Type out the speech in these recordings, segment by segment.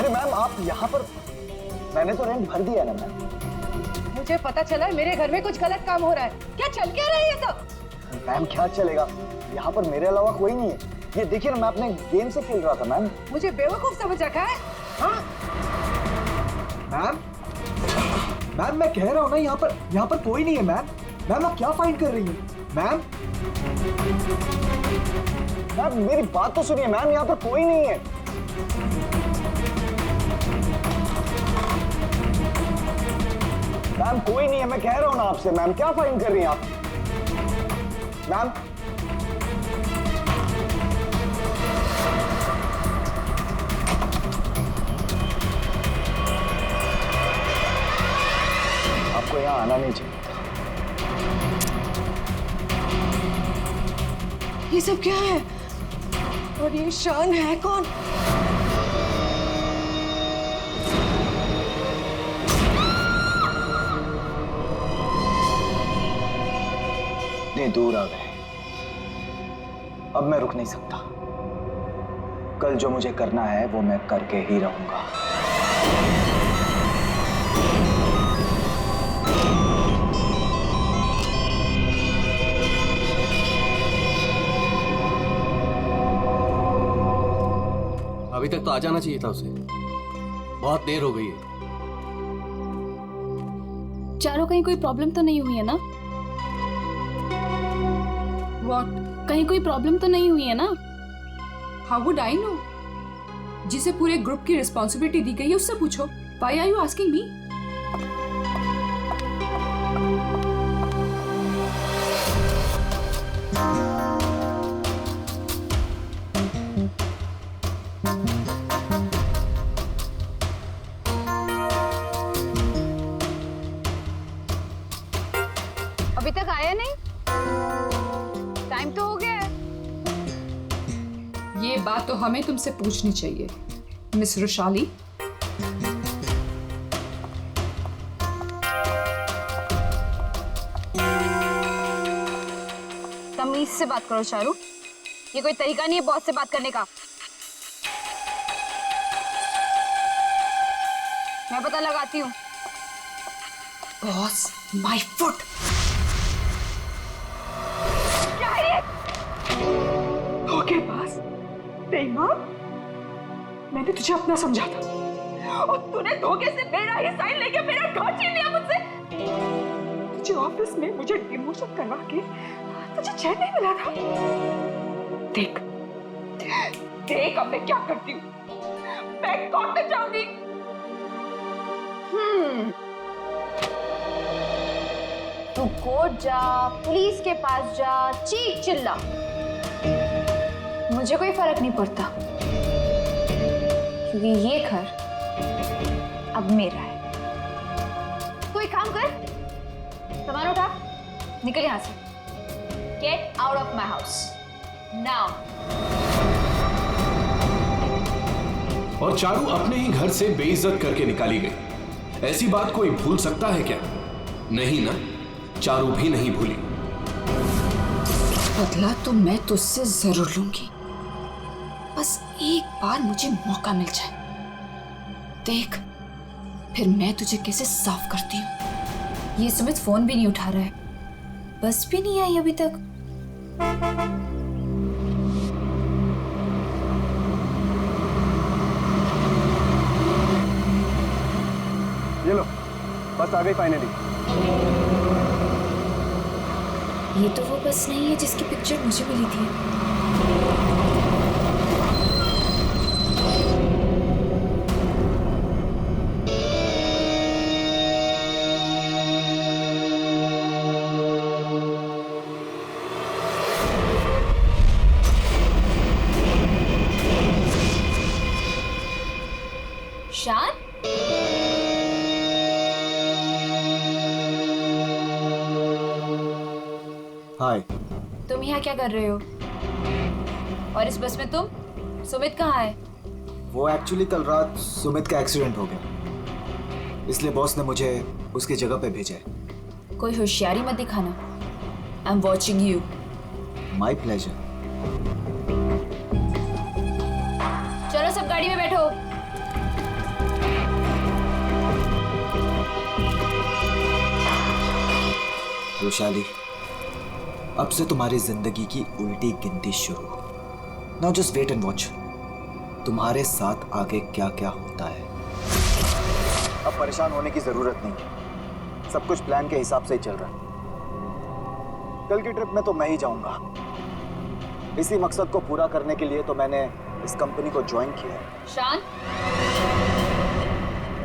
अरे मैम आप यहाँ पर, मैंने तो रेंट भर दिया ना मैम। मुझे पता चला है मेरे घर में कुछ गलत काम हो रहा है। क्या चल क्या रहा है ये सब? मैम क्या चलेगा, यहाँ पर मेरे अलावा कोई नहीं है। ये देखिए ना, मैं अपने गेम से खेल रहा था मैम। मुझे बेवकूफ समझ रखा है? हाँ? मैम मैम मैं कह रहा हूँ ना, यहाँ पर कोई नहीं है मैम। मैम आप क्या फाइंड कर रही हैं मैम? मैम मेरी बात तो सुनिए मैम, यहाँ पर कोई नहीं है। मैम कोई नहीं है, मैं कह रहा हूँ ना आपसे। मैम क्या फाइंड कर रही हैं आप मैम? आपको यहाँ आना नहीं चाहिए था। ये सब क्या है? और ये शान है कौन? इतने दूर आ गए, अब मैं रुक नहीं सकता। कल जो मुझे करना है वो मैं करके ही रहूंगा। अभी तक तो आ जाना चाहिए था उसे, बहुत देर हो गई है। चारों कहीं कोई प्रॉब्लम तो नहीं हुई है ना? What? कहीं कोई प्रॉब्लम तो नहीं हुई है ना? How would I know? जिसे पूरे ग्रुप की रिस्पॉन्सिबिलिटी दी गई है उससे पूछो। Why are you asking me? अभी तक आया नहीं? टाइम तो हो गया है। ये बात तो हमें तुमसे पूछनी चाहिए, मिस रुशाली। तमीज से बात करो चारू, ये कोई तरीका नहीं है बॉस से बात करने का। मैं पता लगाती हूँ। Boss, my foot. क्या है ये? धोखेबाज, बेईमान। मैंने तुझे अपना समझा था और तूने धोखे से मेरा ही साइन लेके मेरा घर छीन लिया मुझसे। तुझे ऑफिस में मुझे डिमोशन करवा के तुझे चैन नहीं मिला था। देख देख अब मैं क्या करती हूँ। मैं कोर्ट तक जाऊंगी। तू कोर्ट जा, पुलिस के पास जा, चीख चिल्ला, मुझे कोई फर्क नहीं पड़ता, क्योंकि ये घर अब मेरा है। कोई काम कर, सामान उठा, निकल यहां से। Get out of my house now. और चारू अपने ही घर से बेइज्जत करके निकाली गई। ऐसी बात कोई भूल सकता है क्या? नहीं ना, चारू भी नहीं भूली। बदला तो मैं तुझसे जरूर लूंगी, बस एक बार मुझे मौका मिल जाए। देख फिर मैं तुझे कैसे साफ करती हूँ। ये सुमित फोन भी नहीं उठा रहा है, बस भी नहीं आई अभी तक। ये लो, बस आ गई फाइनली। ये तो वो बस नहीं है जिसकी पिक्चर मुझे मिली थी। शान, हाय। तुम यहाँ क्या कर रहे हो? और इस बस में तुम? सुमित कहाँ है? वो एक्चुअली कल रात सुमित का एक्सीडेंट हो गया, इसलिए बॉस ने मुझे उसकी जगह पे भेजा है। कोई होशियारी मत दिखाना। I am watching you. My pleasure. चलो सब गाड़ी में बैठो। वैशाली, अब से तुम्हारी जिंदगी की उल्टी गिनती शुरू। Now just wait and watch तुम्हारे साथ आगे क्या क्या होता है। अब परेशान होने की जरूरत नहीं है, सब कुछ प्लान के हिसाब से ही चल रहा है। कल की ट्रिप में तो मैं ही जाऊंगा। इसी मकसद को पूरा करने के लिए तो मैंने इस कंपनी को ज्वाइन किया है। शान,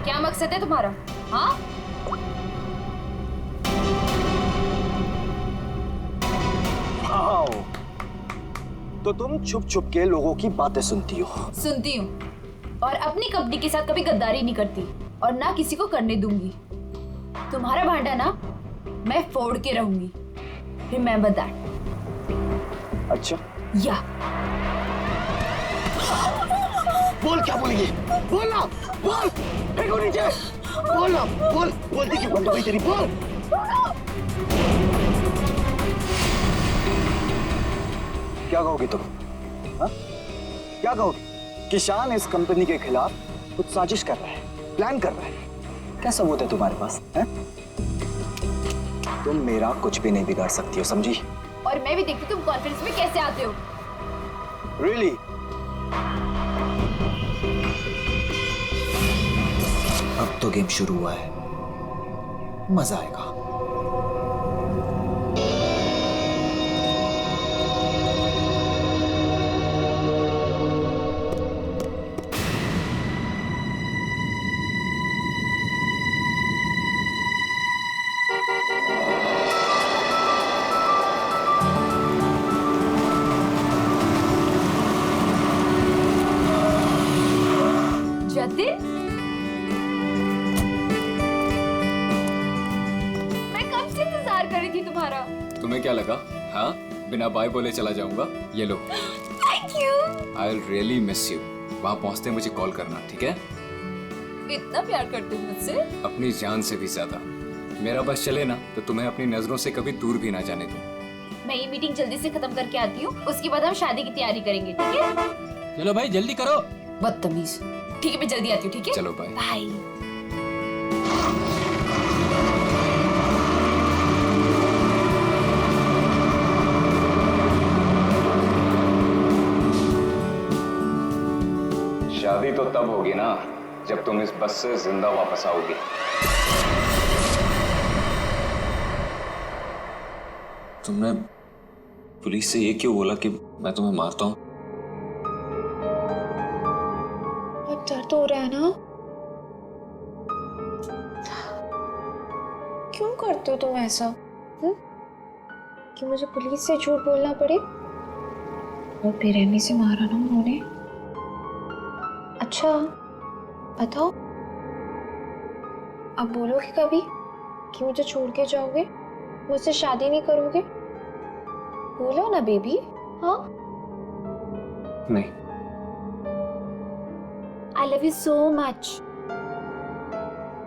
क्या मकसद है तुम्हारा? हाँ, वाओ, तो तुम छुप छुप के लोगों की बातें सुनती हो। सुनती हूँ, और अपनी कंपनी के साथ कभी गद्दारी नहीं करती और ना किसी को करने दूंगी। तुम्हारा भांडा ना मैं फोड़ के रहूंगी। Remember that. अच्छा, या बोल क्या बोलेगी? बोल ना, बोल, फेंको नीचे, बोल ना, बोल, बोलती क्यों बंद हो गई तेरी? बोल। क्या कहोगी तुम? हाँ? क्या कहोगी कि शान इस कंपनी के खिलाफ कुछ साजिश कर रहा है, प्लान कर रहा है? क्या सबूत है तुम्हारे पास? है? तुम मेरा कुछ भी नहीं बिगाड़ सकती हो, समझी? और मैं भी देखती तुम कॉन्फ्रेंस में कैसे आते हो। Really? अब तो गेम शुरू हुआ है, मजा आएगा। जतिन, मैं कब से इंतजार कर रही थी तुम्हारा। तुम्हें क्या लगा? हाँ, बिना बाय बोले चला जाऊंगा? ये लो। Thank you. I will really miss you. वहाँ पहुँचते मुझे कॉल करना, ठीक है? इतना प्यार करते हो मुझसे? अपनी जान से भी ज्यादा। मेरा बस चले ना तो तुम्हें अपनी नजरों से कभी दूर भी ना जाने दूं। मैं ये मीटिंग जल्दी से खत्म करके आती हूँ, उसके बाद हम शादी की तैयारी करेंगे, ठीक है? चलो भाई जल्दी करो। बदतमीज। ठीक है, मैं जल्दी आती हूँ, ठीक है? चलो बाय। बाय। शादी तो तब होगी ना जब तुम इस बस से जिंदा वापस आओगी। तुमने पुलिस से ये क्यों बोला कि मैं तुम्हें मारता हूँ? बहुत दर्द हो रहा है ना? क्यों करते हो तुम ऐसा? कि मुझे पुलिस से झूठ बोलना पड़े? और बेरहमी से मारा ना उन्होंने। अच्छा बताओ, अब बोलोगे कभी कि मुझे छोड़ के जाओगे, मुझसे शादी नहीं करोगे? बोलो ना बेबी। हाँ, नहीं। I love you so much।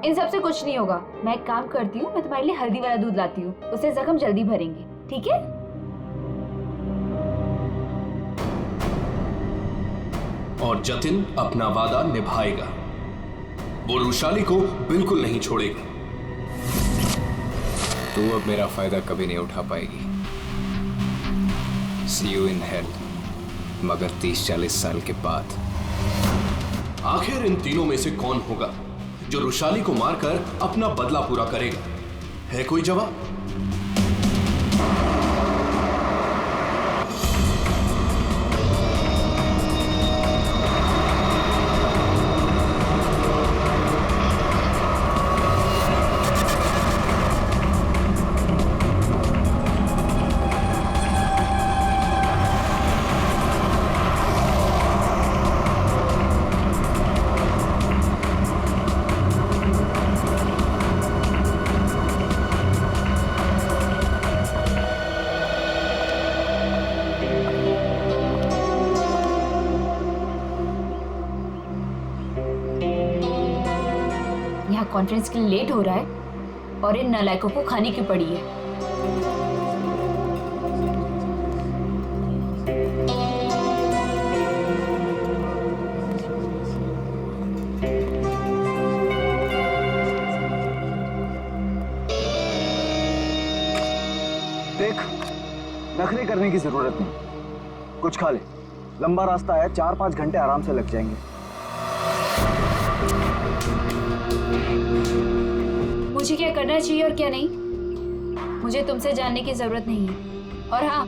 इन सब से कुछ नहीं होगा। मैं एक काम करती हूँ, मैं तुम्हारे लिए हल्दी वाला दूध लाती हूँ, उससे जख्म जल्दी भरेंगे, ठीक है? और जतिन अपना वादा निभाएगा। वो रुशाली को बिल्कुल नहीं छोड़ेगा। तू अब मेरा फायदा कभी नहीं उठा पाएगी। See you in hell, मगर 30-40 साल के बाद। आखिर इन तीनों में से कौन होगा जो रुशाली को मारकर अपना बदला पूरा करेगा? है कोई जवाब? यहाँ कॉन्फ्रेंस के लिए लेट हो रहा है और इन नालायकों को खाने की पड़ी है। देख, नखरे करने की जरूरत नहीं, कुछ खा ले। लंबा रास्ता है, 4-5 घंटे आराम से लग जाएंगे। मुझे क्या करना चाहिए और क्या नहीं, मुझे तुमसे जानने की जरूरत नहीं है। और हाँ,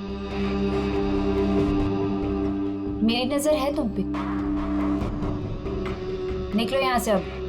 मेरी नजर है तुम पे। निकलो यहां से अब।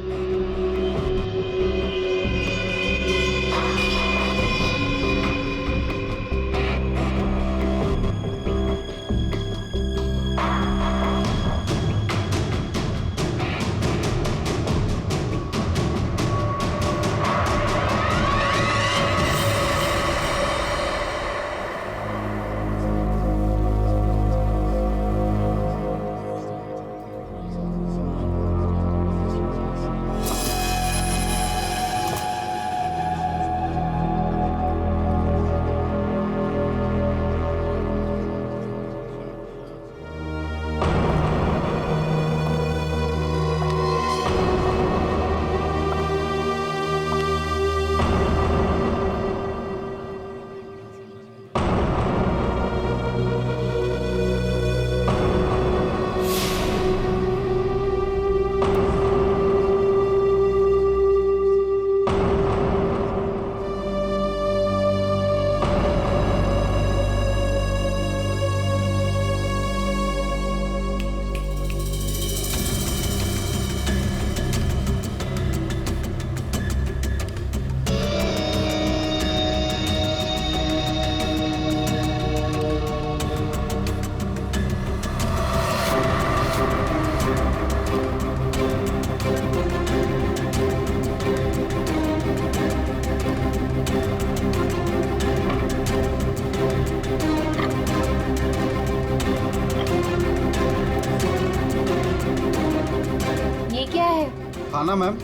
खाना मैम?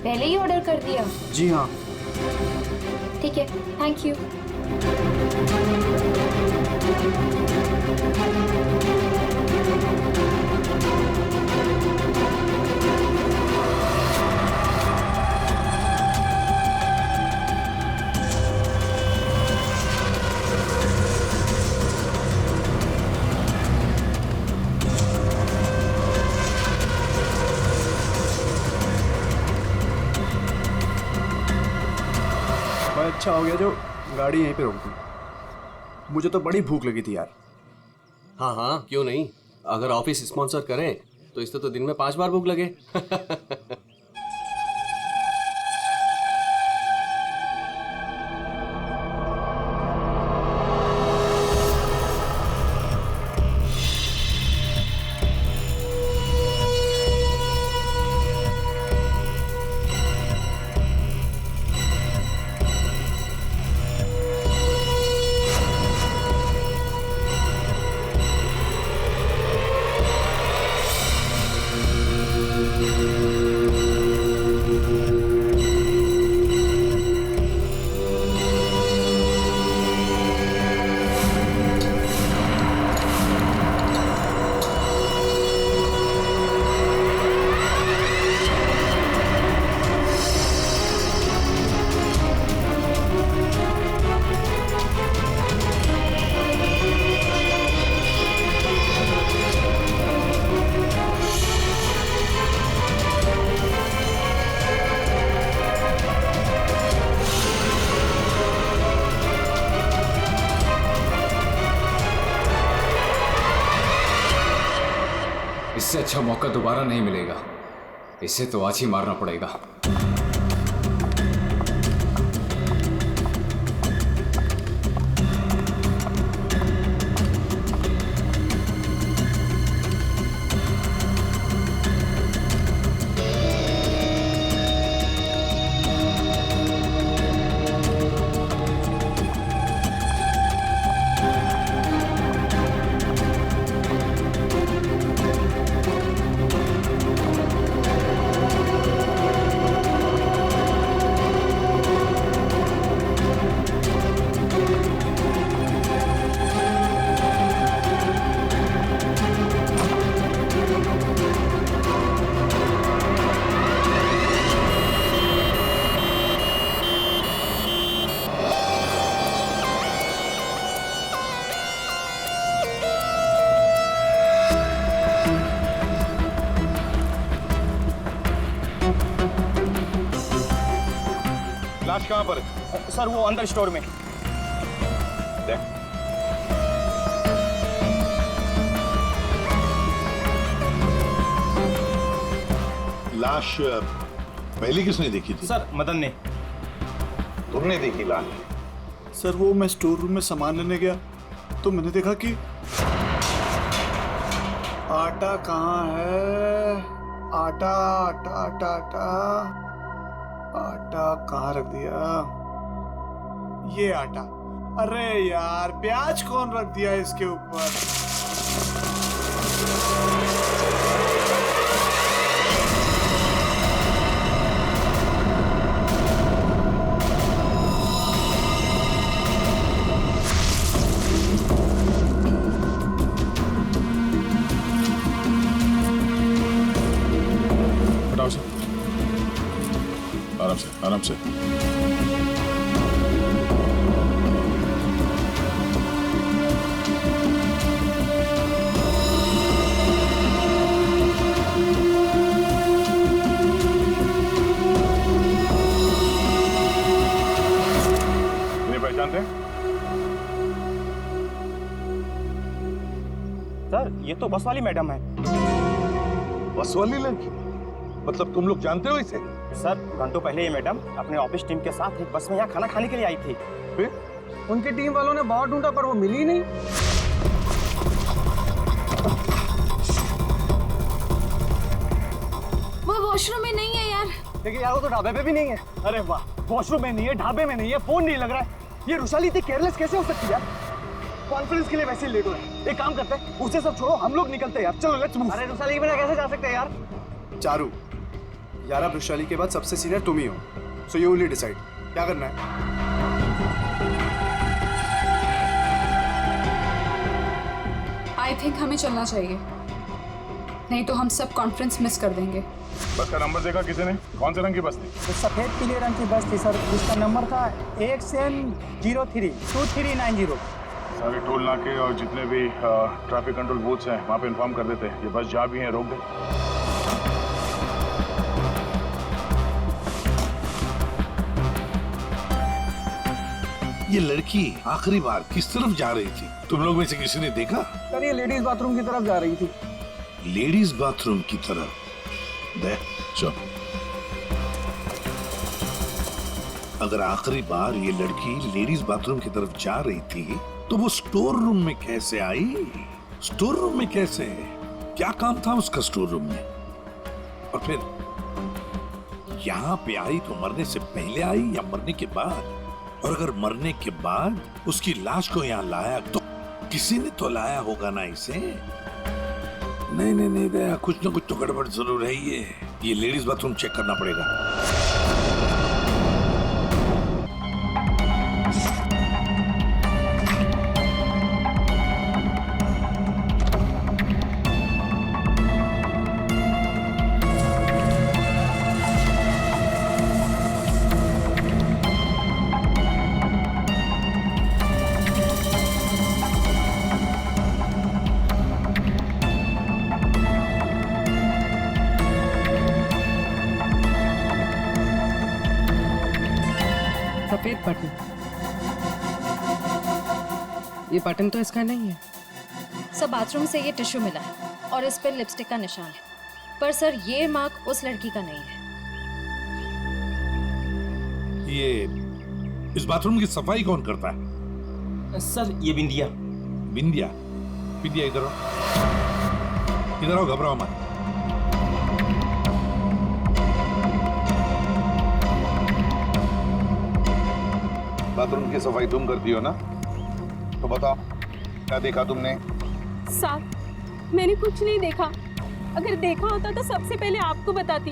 पहले ही ऑर्डर कर दिया? जी हाँ। ठीक है, थैंक यू। अच्छा हो गया जो गाड़ी यहीं पे रोक दी, मुझे तो बड़ी भूख लगी थी यार। हाँ हाँ, क्यों नहीं। अगर ऑफिस स्पॉन्सर करें तो इससे तो दिन में 5 बार भूख लगे। इससे अच्छा मौका दोबारा नहीं मिलेगा, इसे तो आज ही मारना पड़ेगा। लाश कहाँ पर है? सर वो अंदर स्टोर में। देख। लाश पहले किसने देखी थी? सर मदन ने। तुमने देखी लाश? सर वो मैं स्टोर रूम में सामान लेने गया तो मैंने देखा कि आटा कहाँ है? आटा आटा आटा आटा आटा कहाँ रख दिया? ये आटा। अरे यार प्याज कौन रख दिया इसके ऊपर? आराम से, आराम से। इन्हें पहचानते हैं? सर ये तो बस वाली मैडम है। बस वाली लड़की? मतलब तुम लोग जानते हो इसे? सर घंटों पहले ये मैडम अपने ऑफिस टीम के साथ एक बस में यहाँ खाना खाने के लिए आई थी। फिर उनकी टीम वालों ने बहुत ढूंढा पर वो मिली ही नहीं। वो वॉशरूम में नहीं है यार। देखिए यार वो तो ढाबे पे भी नहीं है। अरे वाह, वॉशरूम में नहीं है, ढाबे में नहीं है, फोन नहीं लग रहा है। ये रुशाली इतनी केयरलेस कैसे हो सकती है यार? कॉन्फ्रेंस के लिए वैसे ही लेट हो रहे हैं। एक काम करते हैं, उसे सब छोड़ो, हम लोग निकलते हैं यार। चलो लेट्स मूव। अरे रुशाली के बिना कैसे जा सकते हैं यार? चारू यार, अब वैशाली के बाद सबसे सीनियर तुम ही हो, सो यू विल डिसाइड क्या करना है। आई थिंक हमें चलना चाहिए, नहीं तो हम सब कॉन्फ्रेंस मिस कर देंगे। बस का नंबर देखा किसी ने? कौन से रंग की बस थी? तो सफेद पीले रंग की बस थी सर, जिसका नंबर था XN032390। सारे टोल नाके और जितने भी ट्रैफिक कंट्रोल बूथ्स हैं वहाँ पे इन्फॉर्म कर देते हैं। ये बस जहाँ भी है रोक दे। ये लड़की आखिरी बार किस तरफ जा रही थी? तुम लोग में से किसी ने देखा? सर ये लेडीज बाथरूम की तरफ जा रही थी। लेडीज बाथरूम की तरफ? देख चल, अगर आखिरी बार ये लड़की लेडीज बाथरूम की तरफ जा रही थी तो वो स्टोर रूम में कैसे आई? स्टोर रूम में कैसे? क्या काम था उसका स्टोर रूम में? और फिर यहाँ पे आई तो मरने से पहले आई या मरने के बाद? और अगर मरने के बाद उसकी लाश को यहाँ लाया तो किसी ने तो लाया होगा ना इसे? नहीं नहीं नहीं दया, कुछ ना कुछ तो गड़बड़ जरूर है। ये लेडीज बाथरूम चेक करना पड़ेगा। सफेद बटन, ये बटन तो इसका नहीं है। सर बाथरूम से ये टिश्यू मिला है और इस पर लिपस्टिक का निशान है, पर सर ये मार्क उस लड़की का नहीं है। ये इस बाथरूम की सफाई कौन करता है? सर ये बिंदिया। बिंदिया? बिंदिया इधर आओ, इधर आओ, घबराओ मत। बाथरूम की सफाई तुम करती हो ना? तो बताओ क्या देखा तुमने? साहब मैंने कुछ नहीं देखा। अगर देखा होता तो सबसे पहले आपको बताती।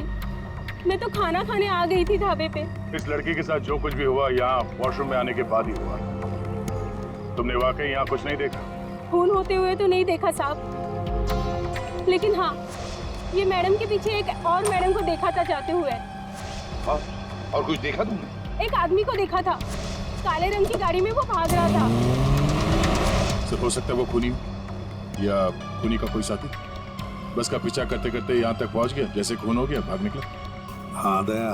मैं तो खाना खाने आ गई थी ढाबे पे। इस लड़की के साथ जो कुछ भी हुआ यहाँ वॉशरूम में आने के बाद ही हुआ। तुमने वाकई यहाँ कुछ नहीं देखा? खून होते हुए तो नहीं देखा साहब, लेकिन हाँ ये मैडम के पीछे एक और मैडम को देखा था जाते हुए। और कुछ देखा तुमने? एक आदमी को देखा था, काले रंग की गाड़ी में वो भाग रहा था। सिर्फ हो सकता है वो खूनी या खूनी का कोई साथी बस का पीछा करते करते यहाँ तक पहुँच गया, जैसे खून हो गया भाग निकला। हाँ दया,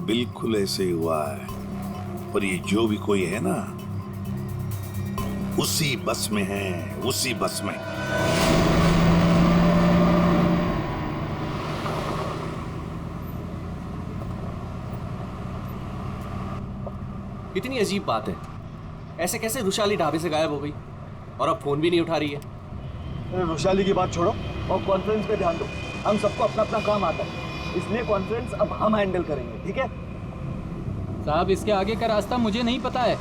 बिल्कुल ऐसे ही हुआ है। पर ये जो भी कोई है ना, उसी बस में है, उसी बस में। इतनी अजीब बात है, ऐसे कैसे रुशाली ढाबे से गायब हो गई और अब फोन भी नहीं उठा रही है? अरे रुशाली की बात छोड़ो और कॉन्फ्रेंस पे ध्यान दो। हम सबको अपना अपना काम आता है, इसलिए कॉन्फ्रेंस अब हम हैंडल करेंगे, ठीक है? साहब, इसके आगे का रास्ता मुझे नहीं पता है।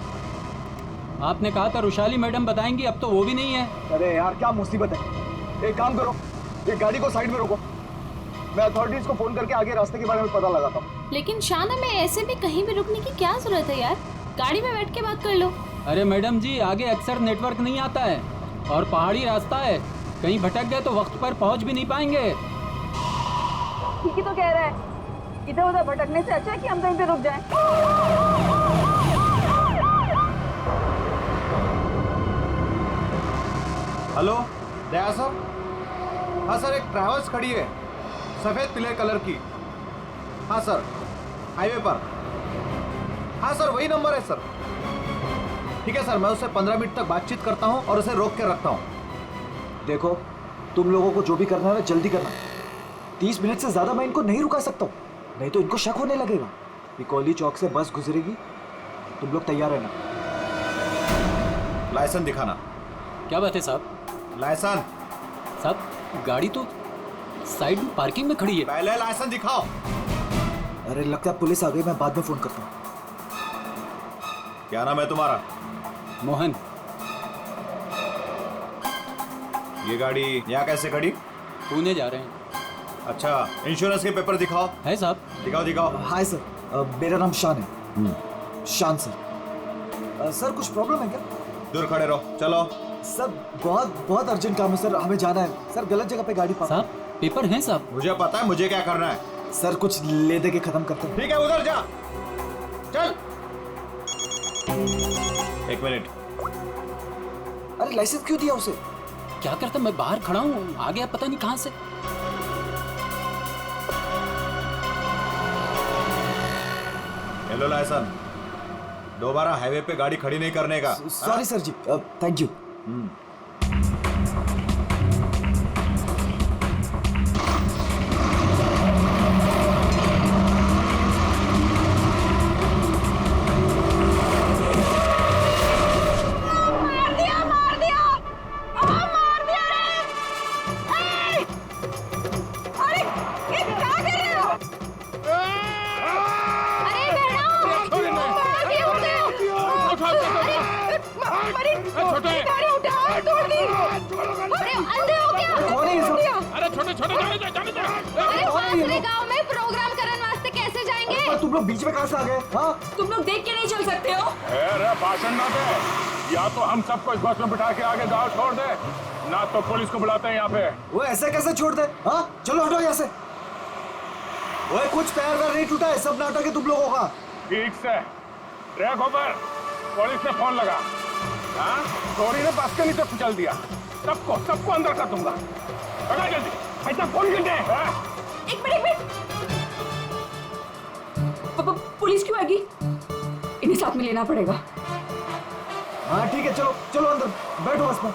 आपने कहा था रुशाली मैडम बताएंगी, अब तो वो भी नहीं है। अरे यार क्या मुसीबत है। एक काम करो, एक गाड़ी को साइड में रोको, मैं अथॉरिटीज को फोन करके आगे रास्ते के बारे में पता लगाता हूँ। लेकिन शाना में ऐसे भी कहीं भी रुकने की क्या जरूरत है यार, गाड़ी में बैठ के बात कर लो। अरे मैडम जी, आगे अक्सर नेटवर्क नहीं आता है और पहाड़ी रास्ता है, कहीं भटक गए तो वक्त पर पहुंच भी नहीं पाएंगे। ठीक ही तो कह रहा है, इधर उधर भटकने से अच्छा है कि हम कहीं पे रुक जाएं। हेलो दया सर। हाँ सर, एक ट्रैवल्स खड़ी है सफेद पीले कलर की। हाँ सर, हाईवे पर। हाँ सर, वही नंबर है सर। ठीक है सर, मैं उससे 15 मिनट तक बातचीत करता हूँ और उसे रोक के रखता हूँ। देखो, तुम लोगों को जो भी करना है ना जल्दी करना। 30 मिनट से ज्यादा मैं इनको नहीं रुका सकता हूँ, नहीं तो इनको शक होने लगेगा। पिकोली चौक से बस गुजरेगी, तुम लोग तैयार रहना। लाइसेंस दिखाना। क्या बात है साहब? लाइसेंस साहब, गाड़ी तो साइड में पार्किंग में खड़ी है। पहले लाइसेंस दिखाओ। अरे लगता है पुलिस आ गई, मैं बाद में फोन करता हूँ। क्या नाम है तुम्हारा? मोहन। ये गाड़ी यहाँ कैसे खड़ी? पुणे जा रहे हैं। अच्छा, इंश्योरेंस के पेपर दिखाओ। है साहब? दिखाओ दिखाओ। हाय सर, मेरा नाम शान है। शान सर। सर कुछ प्रॉब्लम है क्या? दूर खड़े रहो, चलो। सर बहुत बहुत अर्जेंट काम है सर, हमें जाना है। सर गलत जगह पे गाड़ी पार्क। साहब पेपर हैं साहब? मुझे पता है मुझे क्या करना है। सर कुछ ले दे के खत्म करते हैं। ठीक है, उधर जा। चल। 1 मिनट। अरे लाइसेंस क्यों दिया उसे? क्या करता, मैं बाहर खड़ा हूँ, आ गया पता नहीं कहाँ से। हेलो लाइसेंस, दोबारा हाईवे पे गाड़ी खड़ी नहीं करने का। Sorry sir ji, thank you. गांव में प्रोग्राम करने वास्ते कैसे जाएंगे? तुम लोग बीच में कहां से आ गए? हाँ, तुम लोग देख के नहीं चल सकते हो? अरे भाषण ना दे, या तो हम सबको इस बस में बिठा के आगे गांव छोड़ दे, ना तो पुलिस को बुलाते हैं यहाँ पे। वो ऐसे कैसे छोड़ दे? हाँ चलो हटो यहाँ से। वो कुछ पैर वैर नहीं टूटा है, सब नाटक है तुम लोगों का। ठीक से ट्रैक ऊपर, पुलिस ने फोन लगा। हाँ, चोरी ने बस के नीचे कुचल दिया, सबको अंदर कर दूंगा। अगर जल्दी ऐसा फोन कर दे। एक मिनट। पुलिस क्यों आएगी? इन्हें साथ में लेना पड़ेगा। हाँ ठीक है, चलो चलो अंदर बैठो बस में।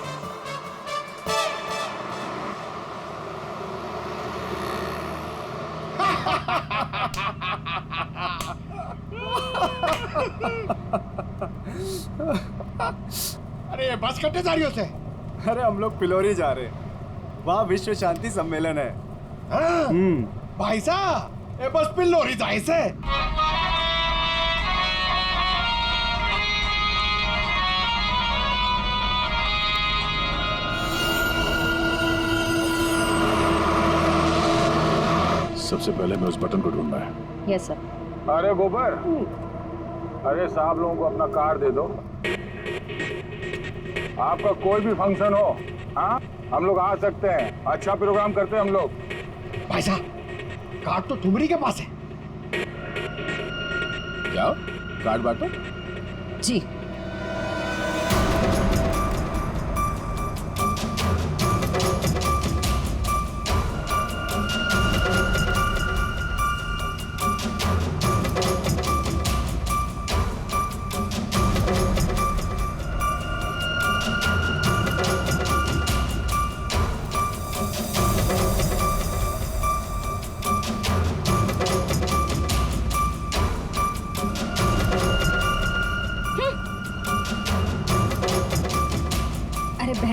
अरे बस कट्टे जा रही हो से? अरे हम लोग पिलोरी जा रहे हैं, वहाँ विश्व शांति सम्मेलन है। भाई साहब, ये बस पिलोरी जाए से। सबसे पहले मैं उस बटन को ढूंढना है। Yes sir. अरे गोबर, अरे साहब लोगों को अपना कार्ड दे दो। आपका कोई भी फंक्शन हो, हाँ, हम लोग आ सकते हैं। अच्छा प्रोग्राम करते हैं हम लोग। भाई साहब, कार्ड तो तुम्हारी के पास है। क्या कार्ड बांटो? जी।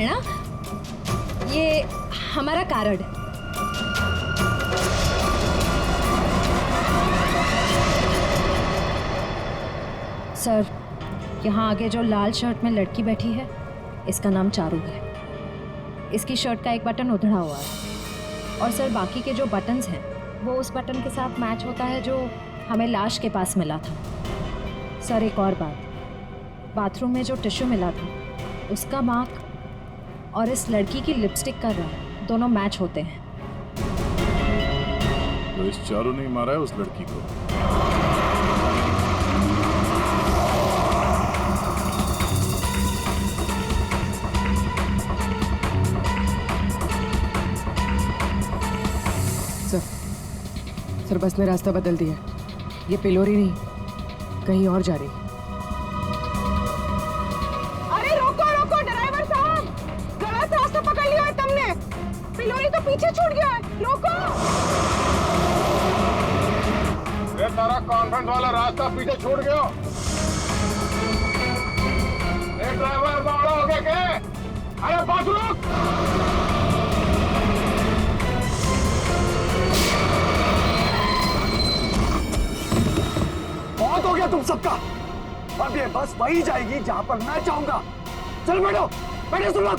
है ना, ये हमारा कार्ड। सर, यहाँ आगे जो लाल शर्ट में लड़की बैठी है, इसका नाम चारू है। इसकी शर्ट का एक बटन उधड़ा हुआ है और सर बाकी के जो बटन्स हैं वो उस बटन के साथ मैच होता है जो हमें लाश के पास मिला था। सर एक और बात, बाथरूम में जो टिश्यू मिला था उसका मार्क और इस लड़की की लिपस्टिक का रंग दोनों मैच होते हैं। तो इस चारू ने मारा है उस लड़की को। सर बस ने रास्ता बदल दिया। ये पिलोरी नहीं, कहीं और जा रही। अरे रोको रोको ड्राइवर साहब, गलत रास्ता पकड़ लिया है तुमने। पिलोरी तो पीछे छूट गया है, रोको। ये तारा कॉन्वेंट वाला रास्ता पीछे छूट गया। ए ड्राइवर बावड़ा हो गया क्या? अरे बस रुक। बहुत हो गया तुम सबका। अब ये बस वही जाएगी जहां पर मैं चाहूंगा। चल बैठो, बैठो सुन लो।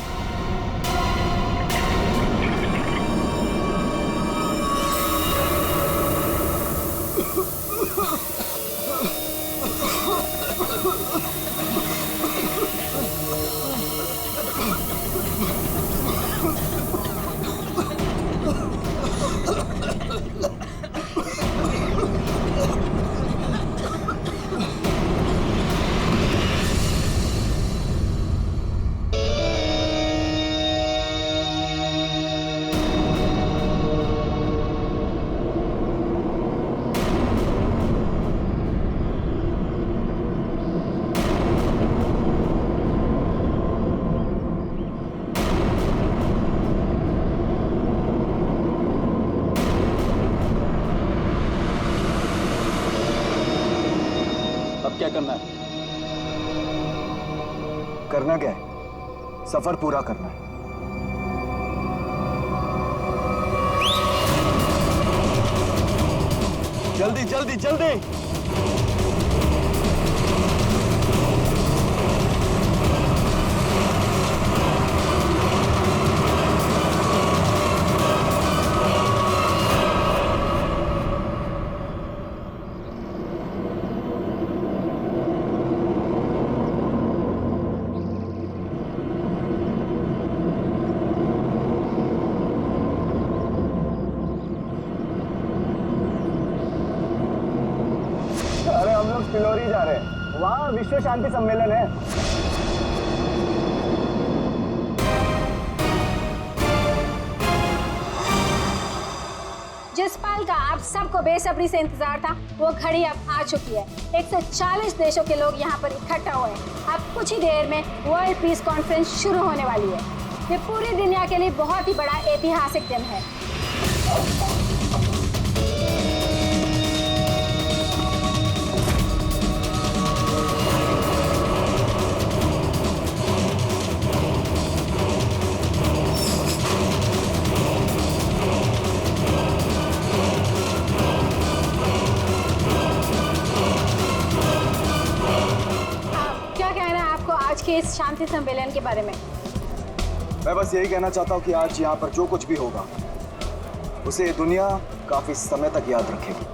क्या करना है? करना क्या है? सफर पूरा करना है। जल्दी जल्दी जल्दी। पिलोरी जा रहे हैं, वहाँ विश्व शांति सम्मेलन है। जिस पल का आप सबको बेसब्री से इंतजार था, वो घड़ी अब आ चुकी है। 140 देशों के लोग यहाँ पर इकट्ठा हुए हैं। अब कुछ ही देर में वर्ल्ड पीस कॉन्फ्रेंस शुरू होने वाली है। ये पूरी दुनिया के लिए बहुत ही बड़ा ऐतिहासिक दिन है। के इस शांति सम्मेलन के बारे में मैं बस यही कहना चाहता हूँ कि आज यहाँ पर जो कुछ भी होगा उसे दुनिया काफी समय तक याद रखेगी।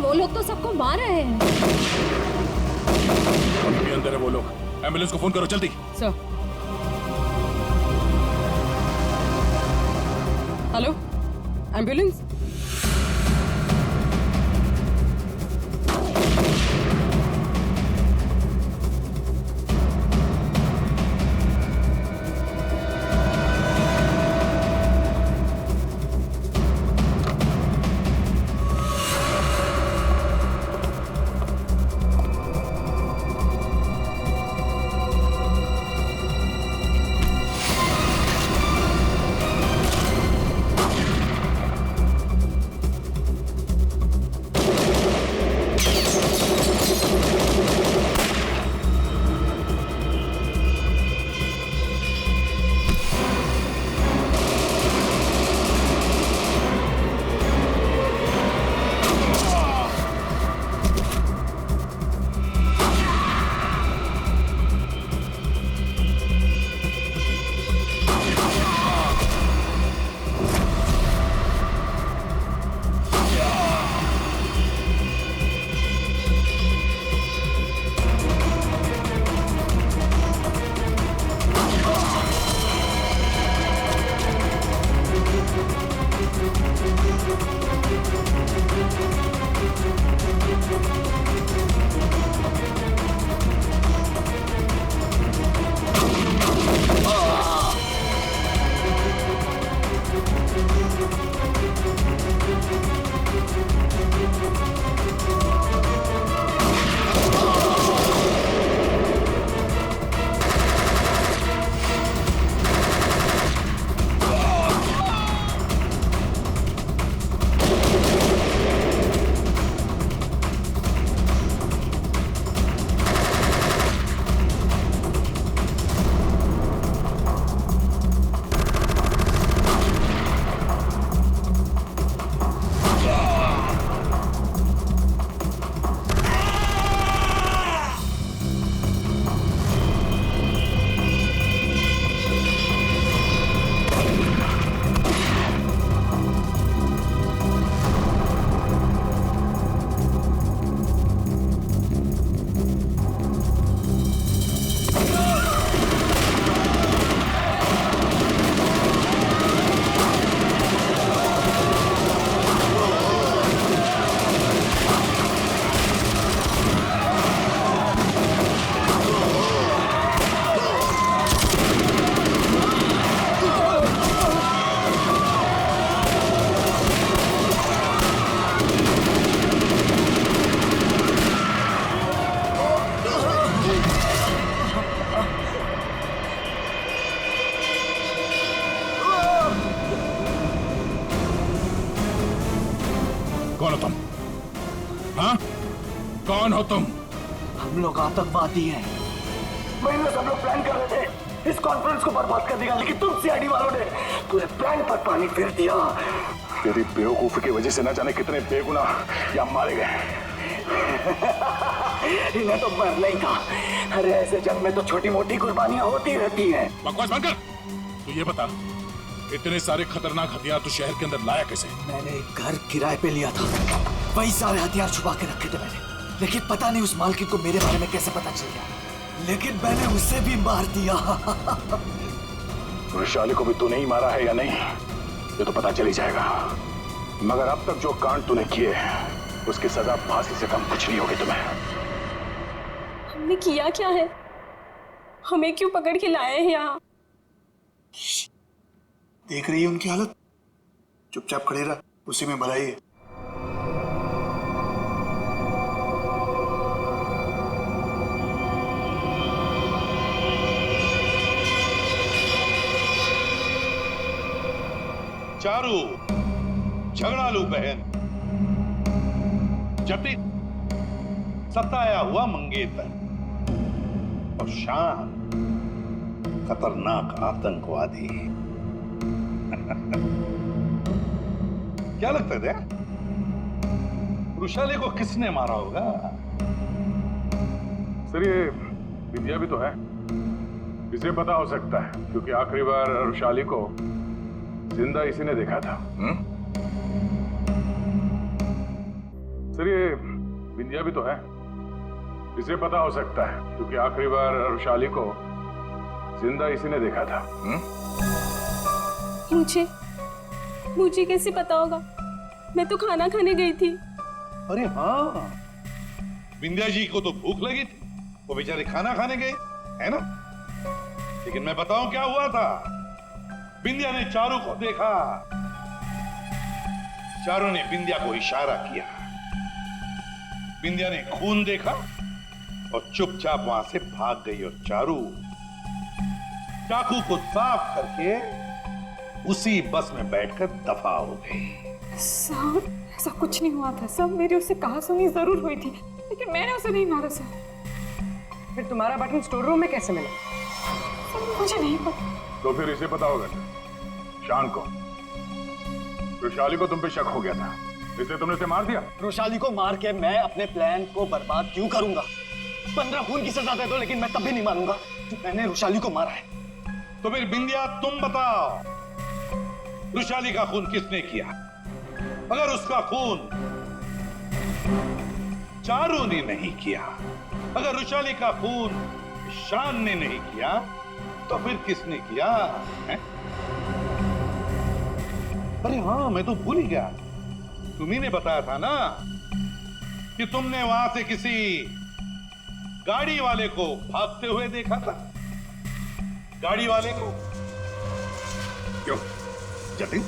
वो लोग तो सबको मार रहे हैं। अभी भी अंदर है वो लोग। एम्बुलेंस को फोन करो जल्दी। सर। Hello, ambulance. कौन हो तुम? हाँ? कौन हो तुम? हम लोग आतंकवादी हैं। महीनों से हम लोग प्लान कर रहे थे इस कॉन्फ्रेंस को बर्बाद कर देगा, लेकिन तुम सीआईडी वालों ने पूरे प्लान पर पानी फेर दिया। तेरी बेवकूफी की वजह से न जाने कितने बेगुनाह यहाँ मारे गए। इन्हें तो मरना ही था। अरे ऐसे जंग में तो छोटी मोटी कुर्बानियां होती रहती हैं। बकवास बंद कर। तू ये बता, इतने सारे खतरनाक हथियार तू शहर के अंदर लाया कैसे? मैंने एक घर किराए पे लिया था, वही सारे हथियार छुपा के रखे थे मैंने। लेकिन पता नहीं उस मालकिन को मेरे बारे में कैसे पता चल गया, लेकिन मैंने उसे भी मार दिया। वैशाली को भी तूने ही मारा है या नहीं, ये तो पता चल ही जाएगा। मगर अब तक जो कांड तूने किए उसकी सजा फांसी से कम कुछ नहीं होगी तुम्हें। हमने किया क्या है? हमें क्यों पकड़ के लाए हैं यहाँ? देख रही है उनकी हालत, चुपचाप खड़े रह, उसी में भलाई है। चारू, झगड़ालू बहन, जटिल सताया हुआ मंगेतर और शान खतरनाक आतंकवादी। क्या लगता है वृषाली को किसने मारा होगा? सर ये विद्या भी तो है, इसे पता हो सकता है क्योंकि आखिरी बार वृषाली को जिंदा इसी ने देखा था। सर ये बिंदिया भी तो है, इसे पता हो सकता है क्योंकि आखिरी बार रुशाली को जिंदा इसी ने देखा था। मुझे कैसे पता होगा? मैं तो खाना खाने गई थी। अरे हाँ, बिंदिया जी को तो भूख लगी थी, वो बेचारे खाना खाने गए, है ना? लेकिन मैं बताऊं क्या हुआ था। बिंदिया ने चारू को देखा, चारू ने बिंदिया को इशारा किया, बिंदिया ने खून देखा और चुपचाप वहां से भाग गई और चारू चाकू को साफ करके उसी बस में बैठकर दफा हो गई। सर ऐसा कुछ नहीं हुआ था सर, मेरी उससे कहासुनी जरूर हुई थी लेकिन मैंने उसे नहीं मारा सर। फिर तुम्हारा बटन स्टोर रूम में कैसे मिला? सर मुझे नहीं पता। तो फिर इसे पता होगा शान को, रुशाली को तुम पे शक हो गया था इसलिए तुमने उसे मार दिया। रुशाली को मार के मैं अपने प्लान को बर्बाद क्यों करूंगा? 15 खून की सजा दे दो लेकिन मैं कभी नहीं मानूंगा कि मैंने रुशाली को मारा है। तो फिर बिंदिया तुम बताओ, रुशाली का खून किसने किया? अगर उसका खून चारू ने नहीं किया, अगर रुशाली का खून शान ने नहीं किया, तो फिर किसने किया है? अरे हाँ, मैं तो भूल ही गया, तुम्ही ने बताया था ना कि तुमने वहां से किसी गाड़ी वाले को भागते हुए देखा था। गाड़ी वाले को क्यों जतिन?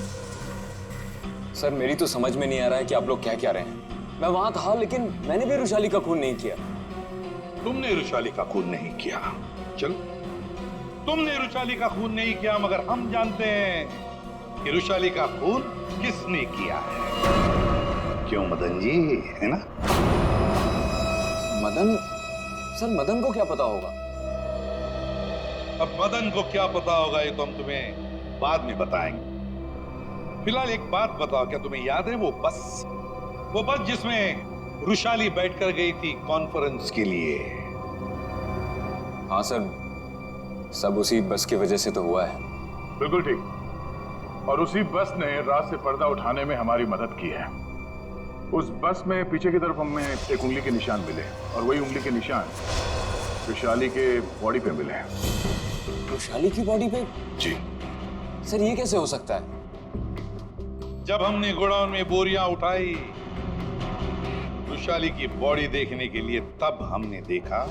सर मेरी तो समझ में नहीं आ रहा है कि आप लोग क्या कह रहे हैं। मैं वहां था लेकिन मैंने भी रुशाली का खून नहीं किया। तुमने रुशाली का खून नहीं किया, चलो तुमने रुशाली का खून नहीं किया, मगर हम जानते हैं कि रुशाली का खून किसने किया है। क्यों मदन जी, है ना? मदन? सर मदन को क्या पता होगा? अब मदन को क्या पता होगा ये तो हम तुम्हें बाद में बताएंगे। फिलहाल एक बात बताओ, क्या तुम्हें याद है वो बस जिसमें रुशाली बैठकर गई थी कॉन्फ्रेंस के लिए? हाँ सर, सब उसी बस की वजह से तो हुआ है। बिल्कुल ठीक, और उसी बस ने रात से पर्दा उठाने में हमारी मदद की है। उस बस में पीछे की तरफ हमें एक उंगली के निशान मिले और वही उंगली के निशान रुशाली के बॉडी पे मिले। रुशाली की बॉडी पे? जी सर, ये कैसे हो सकता है? जब हमने गोडाउन में बोरियां उठाई रुशाली की बॉडी देखने के लिए, तब हमने देखा।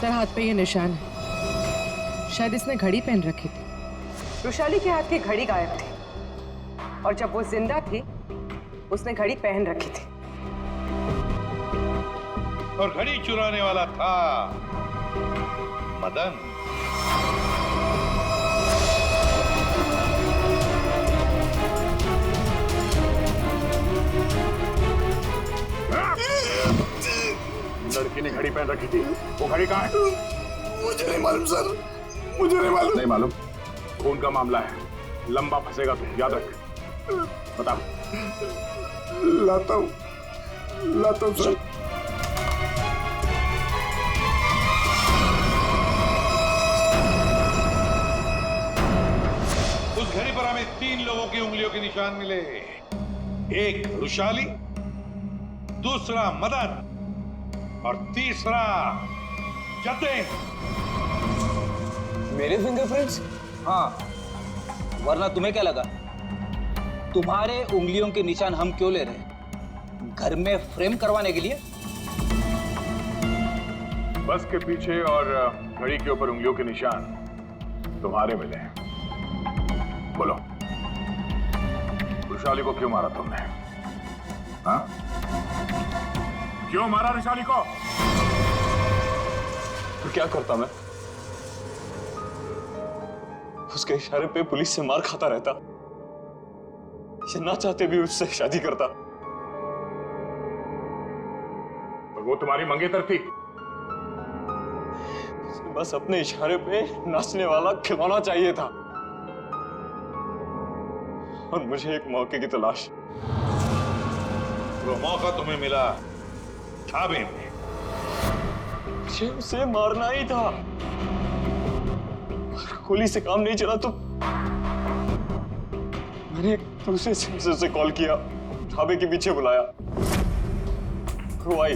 सर हाथ पे ये निशान है, शायद इसने घड़ी पहन रखी थी। रुशाली के हाथ की घड़ी गायब थी और जब वो जिंदा थी उसने घड़ी पहन रखी थी। और घड़ी चुराने वाला था मदन। लड़की ने घड़ी पहन रखी थी, वो घड़ी कहाँ है? मुझे नहीं मालूम सर, मुझे नहीं मालूम। नहीं मालूम? खून का मामला है, लंबा फंसेगा तू, याद रख। बता। लाता हूँ सर। उस घड़ी पर हमें 3 लोगों की उंगलियों के निशान मिले। एक रुशाली, दूसरा मदन और तीसरा जतिन। मेरे फिंगरप्रिंट्स? हाँ, वरना तुम्हें क्या लगा तुम्हारे उंगलियों के निशान हम क्यों ले रहे हैं? घर में फ्रेम करवाने के लिए? बस के पीछे और घड़ी के ऊपर उंगलियों के निशान तुम्हारे मिले हैं। बोलो, रुशाली को क्यों मारा तुमने? हाँ? क्यों मारा रुशाली को? तो क्या करता मैं? उसके इशारे पे पुलिस से मार खाता रहता, या ना चाहते भी उससे शादी करता। और वो तुम्हारी मंगेतर थी? बस अपने इशारे पे नाचने वाला खिलौना चाहिए था, और मुझे एक मौके की तलाश। वो मौका तुम्हें मिला ढाबे में। मुझे उसे मारना ही था। गोली से काम नहीं चला तो मैंने दूसरे सेंसर से कॉल किया, ढाबे के पीछे बुलाया। वो आई,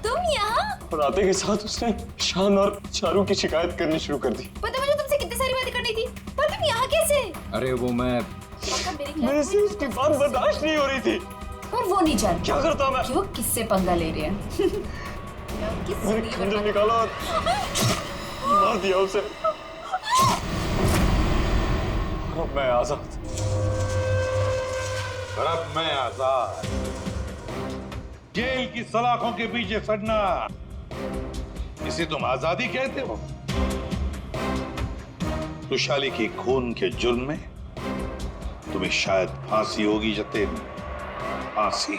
तुम यहाँ? और आते के साथ उसने शान और चारू की शिकायत करनी शुरू कर दी। पता मुझे तुमसे कितनी सारी बातें करनी थी, पर तुम यहाँ कैसे? अरे वो मैं मेरे से उसकी बात बर्दाश्त नहीं हो रही थी। और वो नहीं जानता क्या करता मैं कि वो किससे पंगा ले रहे हैं। मैंने खंजर निकाला और मार दिया उसे। अब मैं आजाद। और अब मैं आजाद। जेल की सलाखों के पीछे सड़ना, इसे तुम आजादी कहते हो? रुशाली के खून के जुर्म में तुम्हें शायद फांसी होगी जतेन, फांसी।